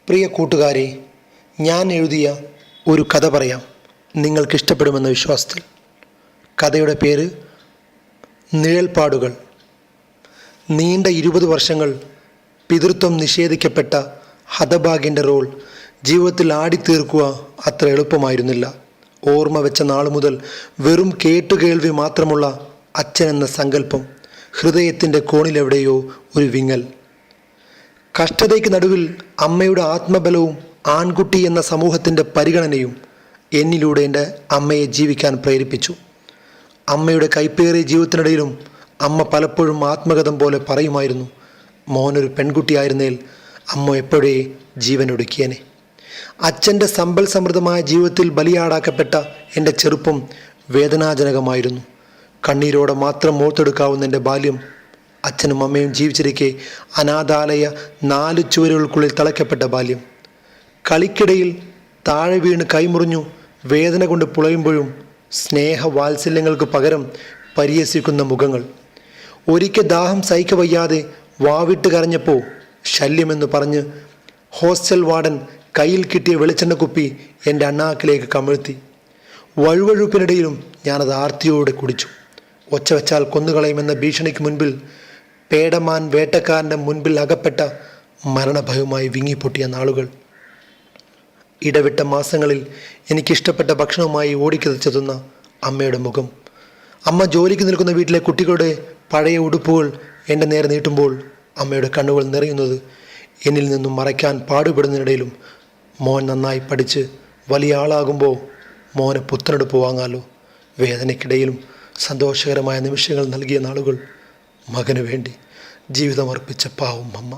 പ്രിയ കൂട്ടുകാരെ, ഞാൻ എഴുതിയ ഒരു കഥ പറയാം. നിങ്ങൾക്കിഷ്ടപ്പെടുമെന്ന വിശ്വാസത്തിൽ. കഥയുടെ പേര് നിഴൽപ്പാടുകൾ. നീണ്ട 20 വർഷങ്ങൾ പിതൃത്വം നിഷേധിക്കപ്പെട്ട ഹതഭാഗ്യൻ്റെ റോൾ ജീവിതത്തിൽ ആടിത്തീർക്കുക അത്ര എളുപ്പമായിരുന്നില്ല. ഓർമ്മ വെച്ച നാൾ മുതൽ വെറും കേട്ടുകേൾവി മാത്രമുള്ള അച്ഛൻ എന്ന സങ്കല്പം, ഹൃദയത്തിൻ്റെ കോണിലെവിടെയോ ഒരു വിങ്ങൽ. കഷ്ടതയ്ക്ക് നടുവിൽ അമ്മയുടെ ആത്മബലവും ആൺകുട്ടി എന്ന സമൂഹത്തിൻ്റെ പരിഗണനയും എന്നിലൂടെ എൻ്റെ അമ്മയെ ജീവിക്കാൻ പ്രേരിപ്പിച്ചു. അമ്മയുടെ കൈപ്പേറിയ ജീവിതത്തിനിടയിലും അമ്മ പലപ്പോഴും ആത്മകഥം പോലെ പറയുമായിരുന്നു, മോനൊരു പെൺകുട്ടിയായിരുന്നേൽ അമ്മ എപ്പോഴേ ജീവനൊടുക്കിയേനെ. അച്ഛൻ്റെ സമ്പൽ സമൃദ്ധമായ ജീവിതത്തിൽ ബലിയാടാക്കപ്പെട്ട എൻ്റെ ചെറുപ്പം വേദനാജനകമായിരുന്നു. കണ്ണീരോടെ മാത്രം ഓർത്തെടുക്കാവുന്ന എൻ്റെ ബാല്യം അച്ഛനും അമ്മയും ജീവിച്ചിരിക്കെ അനാഥാലയ 4 ചുവരുകൾക്കുള്ളിൽ തളയ്ക്കപ്പെട്ട ബാല്യം. കളിക്കിടയിൽ താഴെ വീണ് കൈമുറിഞ്ഞു വേദന കൊണ്ട് പുളയുമ്പോഴും സ്നേഹവാത്സല്യങ്ങൾക്ക് പകരം പരിഹസിക്കുന്ന മുഖങ്ങൾ. ഒരിക്കൽ ദാഹം സഹിക്കവയ്യാതെ വാവിട്ട് കരഞ്ഞപ്പോൾ ശല്യമെന്ന് പറഞ്ഞ് ഹോസ്റ്റൽ വാർഡൻ കയ്യിൽ കിട്ടിയ വെളിച്ചെണ്ണ കുപ്പി എൻ്റെ അണ്ണാക്കിലേക്ക് കമിഴ്ത്തി. വഴുവഴുപ്പിനിടയിലും ഞാനത് ആർത്തിയോടെ കുടിച്ചു. ഒച്ച വെച്ചാൽ കൊന്നുകളയുമെന്ന ഭീഷണിക്ക് മുൻപിൽ പേടമാൻ വേട്ടക്കാരൻ്റെ മുൻപിൽ അകപ്പെട്ട മരണഭയവുമായി വിങ്ങിപ്പൊട്ടിയ നാളുകൾ. ഇടവിട്ട മാസങ്ങളിൽ എനിക്കിഷ്ടപ്പെട്ട ഭക്ഷണവുമായി ഓടിക്കിതച്ചെത്തുന്ന അമ്മയുടെ മുഖം. അമ്മ ജോലിക്ക് നിൽക്കുന്ന വീട്ടിലെ കുട്ടികളുടെ പഴയ ഉടുപ്പുകൾ എൻ്റെ നേരെ നീട്ടുമ്പോൾ അമ്മയുടെ കണ്ണുകൾ നിറയുന്നത് എന്നിൽ നിന്നും മറയ്ക്കാൻ പാടുപെടുന്നതിനിടയിലും, മോൻ നന്നായി പഠിച്ച് വലിയ ആളാകുമ്പോൾ മോനെ പുത്തനെടുപ്പ് വാങ്ങാലോ. വേദനയ്ക്കിടയിലും സന്തോഷകരമായ നിമിഷങ്ങൾ നൽകിയ നാളുകൾ. മകന് വേണ്ടി ജീവിതമർപ്പിച്ച പാവം അമ്മ.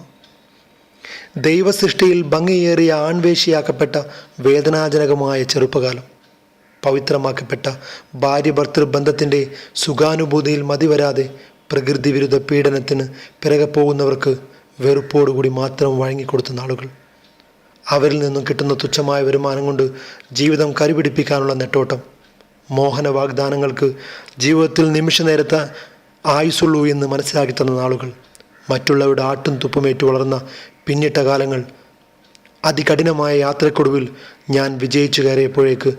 ദൈവസൃഷ്ടിയിൽ ഭംഗിയേറിയ ആൺവേശിയാക്കപ്പെട്ട വേദനാജനകമായ ചെറുപ്പകാലം. പവിത്രമാക്കപ്പെട്ട ഭാര്യ ഭർത്തൃ ബന്ധത്തിൻ്റെ സുഖാനുഭൂതിയിൽ മതിവരാതെ പ്രകൃതി വിരുദ്ധ പീഡനത്തിന് പിറകെ പോകുന്നവർക്ക് വെറുപ്പോടുകൂടി മാത്രം വഴങ്ങിക്കൊടുത്ത നാളുകൾ. അവരിൽ നിന്നും കിട്ടുന്ന തുച്ഛമായ വരുമാനം കൊണ്ട് ജീവിതം കരുപിടിപ്പിക്കാനുള്ള നെട്ടോട്ടം. മോഹന വാഗ്ദാനങ്ങൾക്ക് ജീവിതത്തിൽ നിമിഷ നേരത്തെ ആയുസുള്ളൂ എന്ന് മനസ്സിലാക്കി തന്ന നാളുകൾ. മറ്റുള്ളവരുടെ ആട്ടും തുപ്പുമേറ്റു വളർന്ന പിന്നിട്ട കാലങ്ങൾ. അതികഠിനമായ യാത്രക്കൊടുവിൽ ഞാൻ വിജയിച്ചു കയറിയപ്പോഴേക്ക്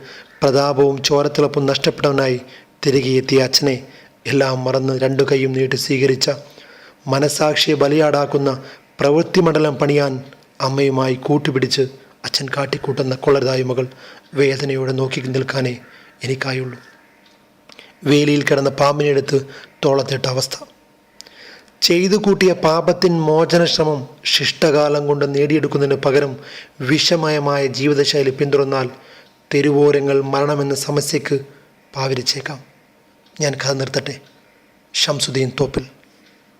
പ്രതാപവും ചോരത്തിളപ്പും നഷ്ടപ്പെട്ടവനായി തിരികെ എത്തിയ അച്ഛനെ എല്ലാം മറന്ന് 2 കൈയും നീട്ടി സ്വീകരിച്ച, മനസാക്ഷിയെ ബലിയാടാക്കുന്ന പ്രവൃത്തിമണ്ഡലം പണിയാൻ അമ്മയുമായി കൂട്ടുപിടിച്ച് അച്ഛൻ കാട്ടിക്കൂട്ടുന്ന കൊള്ളരുതായ്മകൾ വേദനയോടെ നോക്കി നിൽക്കാനേ എനിക്കായുള്ളൂ. വേലിയിൽ കിടന്ന പാമ്പിനെടുത്ത് തോളത്തിട്ട അവസ്ഥ. ചെയ്തു കൂട്ടിയ പാപത്തിൻ മോചനശ്രമം ശിഷ്ടകാലം കൊണ്ട് നേടിയെടുക്കുന്നതിന് പകരം വിഷമയമായ ജീവിതശൈലി പിന്തുടർന്നാൽ തെരുവോരങ്ങൾ മരണമെന്ന സമസ്യക്ക് പാവിരിച്ചേക്കാം. ഞാൻ കഥ നിർത്തട്ടെ. ഷംസുദ്ദീൻ തോപ്പിൽ.